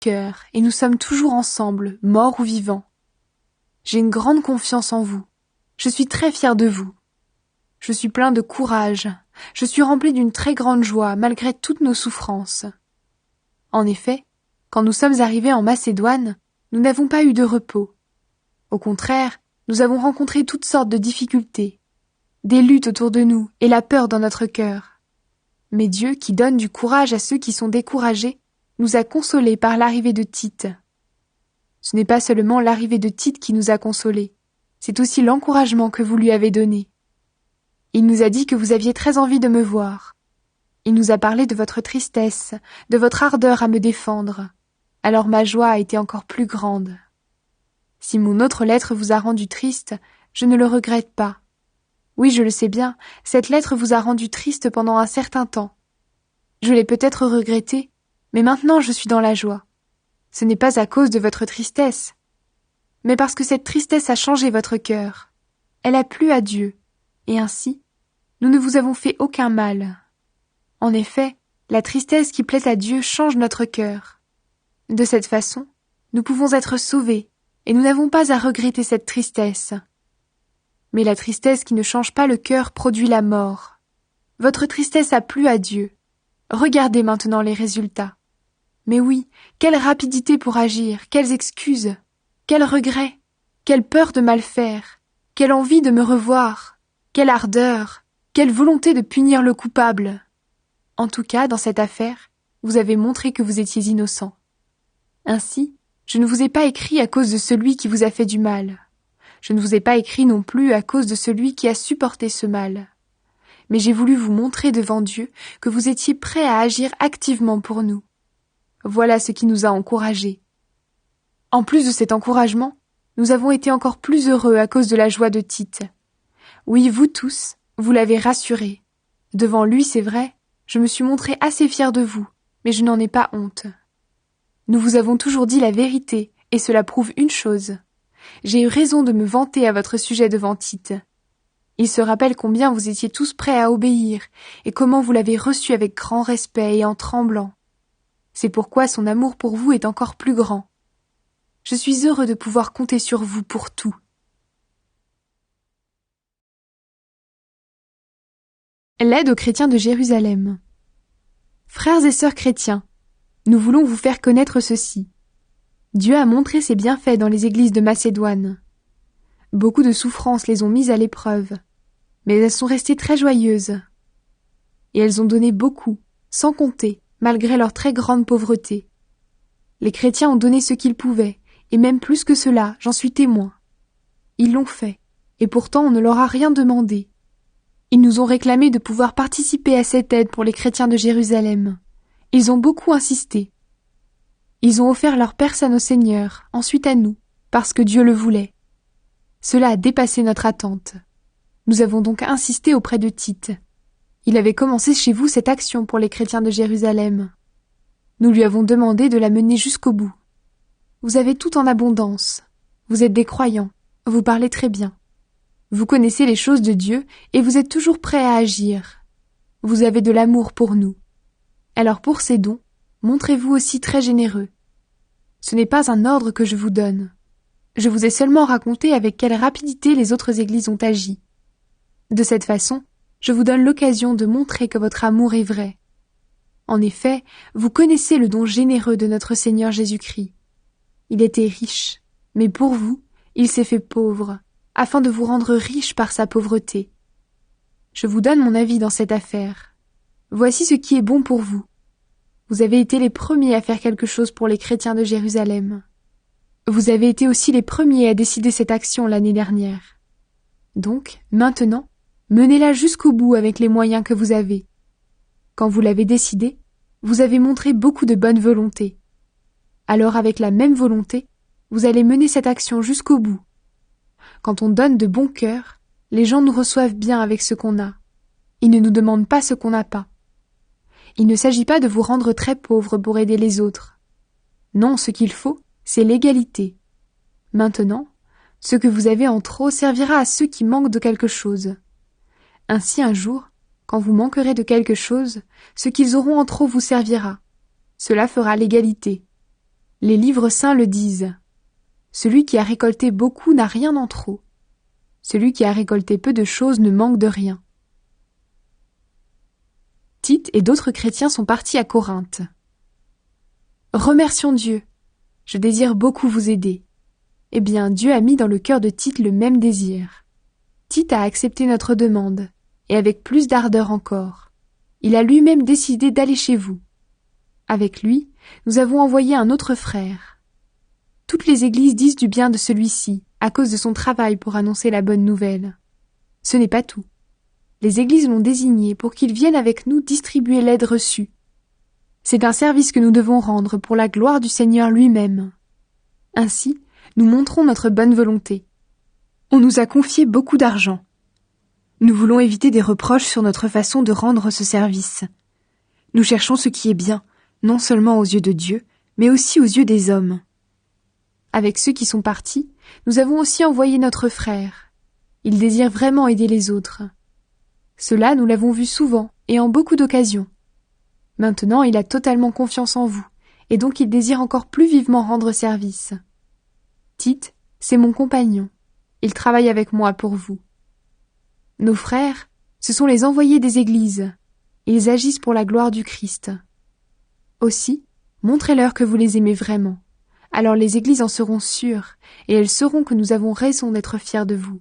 cœur et nous sommes toujours ensemble, morts ou vivants. J'ai une grande confiance en vous. Je suis très fier de vous. Je suis plein de courage. Je suis rempli d'une très grande joie malgré toutes nos souffrances. En effet, quand nous sommes arrivés en Macédoine, nous n'avons pas eu de repos. Au contraire, nous avons rencontré toutes sortes de difficultés, des luttes autour de nous et la peur dans notre cœur. Mais Dieu, qui donne du courage à ceux qui sont découragés, nous a consolés par l'arrivée de Tite. Ce n'est pas seulement l'arrivée de Tite qui nous a consolés, c'est aussi l'encouragement que vous lui avez donné. Il nous a dit que vous aviez très envie de me voir. Il nous a parlé de votre tristesse, de votre ardeur à me défendre. Alors ma joie a été encore plus grande. Si mon autre lettre vous a rendu triste, je ne le regrette pas. Oui, je le sais bien, cette lettre vous a rendu triste pendant un certain temps. Je l'ai peut-être regrettée, mais maintenant je suis dans la joie. Ce n'est pas à cause de votre tristesse, mais parce que cette tristesse a changé votre cœur. Elle a plu à Dieu, et ainsi, nous ne vous avons fait aucun mal. En effet, la tristesse qui plaît à Dieu change notre cœur. De cette façon, nous pouvons être sauvés, et nous n'avons pas à regretter cette tristesse. Mais la tristesse qui ne change pas le cœur produit la mort. Votre tristesse a plu à Dieu. Regardez maintenant les résultats. Mais oui, quelle rapidité pour agir, quelles excuses, quels regrets, quelle peur de mal faire, quelle envie de me revoir, quelle ardeur, quelle volonté de punir le coupable. En tout cas, dans cette affaire, vous avez montré que vous étiez innocent. Ainsi, je ne vous ai pas écrit à cause de celui qui vous a fait du mal. Je ne vous ai pas écrit non plus à cause de celui qui a supporté ce mal. Mais j'ai voulu vous montrer devant Dieu que vous étiez prêt à agir activement pour nous. Voilà ce qui nous a encouragés. En plus de cet encouragement, nous avons été encore plus heureux à cause de la joie de Tite. Oui, vous tous, vous l'avez rassuré. Devant lui, c'est vrai, je me suis montré assez fier de vous, mais je n'en ai pas honte. Nous vous avons toujours dit la vérité, et cela prouve une chose. J'ai eu raison de me vanter à votre sujet devant Tite. Il se rappelle combien vous étiez tous prêts à obéir, et comment vous l'avez reçu avec grand respect et en tremblant. C'est pourquoi son amour pour vous est encore plus grand. Je suis heureux de pouvoir compter sur vous pour tout. L'aide aux chrétiens de Jérusalem. Frères et sœurs chrétiens, nous voulons vous faire connaître ceci. Dieu a montré ses bienfaits dans les églises de Macédoine. Beaucoup de souffrances les ont mises à l'épreuve, mais elles sont restées très joyeuses. Et elles ont donné beaucoup, sans compter, malgré leur très grande pauvreté. Les chrétiens ont donné ce qu'ils pouvaient, et même plus que cela, j'en suis témoin. Ils l'ont fait, et pourtant on ne leur a rien demandé. Ils nous ont réclamé de pouvoir participer à cette aide pour les chrétiens de Jérusalem. Ils ont beaucoup insisté. Ils ont offert leur personne au Seigneur, ensuite à nous, parce que Dieu le voulait. Cela a dépassé notre attente. Nous avons donc insisté auprès de Tite. Il avait commencé chez vous cette action pour les chrétiens de Jérusalem. Nous lui avons demandé de la mener jusqu'au bout. Vous avez tout en abondance. Vous êtes des croyants. Vous parlez très bien. Vous connaissez les choses de Dieu et vous êtes toujours prêts à agir. Vous avez de l'amour pour nous. Alors pour ces dons, montrez-vous aussi très généreux. Ce n'est pas un ordre que je vous donne. Je vous ai seulement raconté avec quelle rapidité les autres églises ont agi. De cette façon, je vous donne l'occasion de montrer que votre amour est vrai. En effet, vous connaissez le don généreux de notre Seigneur Jésus-Christ. Il était riche, mais pour vous, il s'est fait pauvre, afin de vous rendre riche par sa pauvreté. Je vous donne mon avis dans cette affaire. Voici ce qui est bon pour vous. Vous avez été les premiers à faire quelque chose pour les chrétiens de Jérusalem. Vous avez été aussi les premiers à décider cette action l'année dernière. Donc, maintenant, menez-la jusqu'au bout avec les moyens que vous avez. Quand vous l'avez décidé, vous avez montré beaucoup de bonne volonté. Alors avec la même volonté, vous allez mener cette action jusqu'au bout. Quand on donne de bon cœur, les gens nous reçoivent bien avec ce qu'on a. Ils ne nous demandent pas ce qu'on n'a pas. Il ne s'agit pas de vous rendre très pauvres pour aider les autres. Non, ce qu'il faut, c'est l'égalité. Maintenant, ce que vous avez en trop servira à ceux qui manquent de quelque chose. Ainsi un jour, quand vous manquerez de quelque chose, ce qu'ils auront en trop vous servira. Cela fera l'égalité. Les livres saints le disent. Celui qui a récolté beaucoup n'a rien en trop. Celui qui a récolté peu de choses ne manque de rien. Tite et d'autres chrétiens sont partis à Corinthe. Remercions Dieu. Je désire beaucoup vous aider. Eh bien, Dieu a mis dans le cœur de Tite le même désir. Tite a accepté notre demande, et avec plus d'ardeur encore. Il a lui-même décidé d'aller chez vous. Avec lui, nous avons envoyé un autre frère. Toutes les églises disent du bien de celui-ci, à cause de son travail pour annoncer la bonne nouvelle. Ce n'est pas tout. Les églises l'ont désigné pour qu'il vienne avec nous distribuer l'aide reçue. C'est un service que nous devons rendre pour la gloire du Seigneur lui-même. Ainsi, nous montrons notre bonne volonté. On nous a confié beaucoup d'argent. Nous voulons éviter des reproches sur notre façon de rendre ce service. Nous cherchons ce qui est bien, non seulement aux yeux de Dieu, mais aussi aux yeux des hommes. Avec ceux qui sont partis, nous avons aussi envoyé notre frère. Il désire vraiment aider les autres. Cela, nous l'avons vu souvent et en beaucoup d'occasions. Maintenant, il a totalement confiance en vous, et donc il désire encore plus vivement rendre service. Tite, c'est mon compagnon. Il travaille avec moi pour vous. Nos frères, ce sont les envoyés des églises. Ils agissent pour la gloire du Christ. Aussi, montrez-leur que vous les aimez vraiment. Alors les églises en seront sûres, et elles sauront que nous avons raison d'être fiers de vous.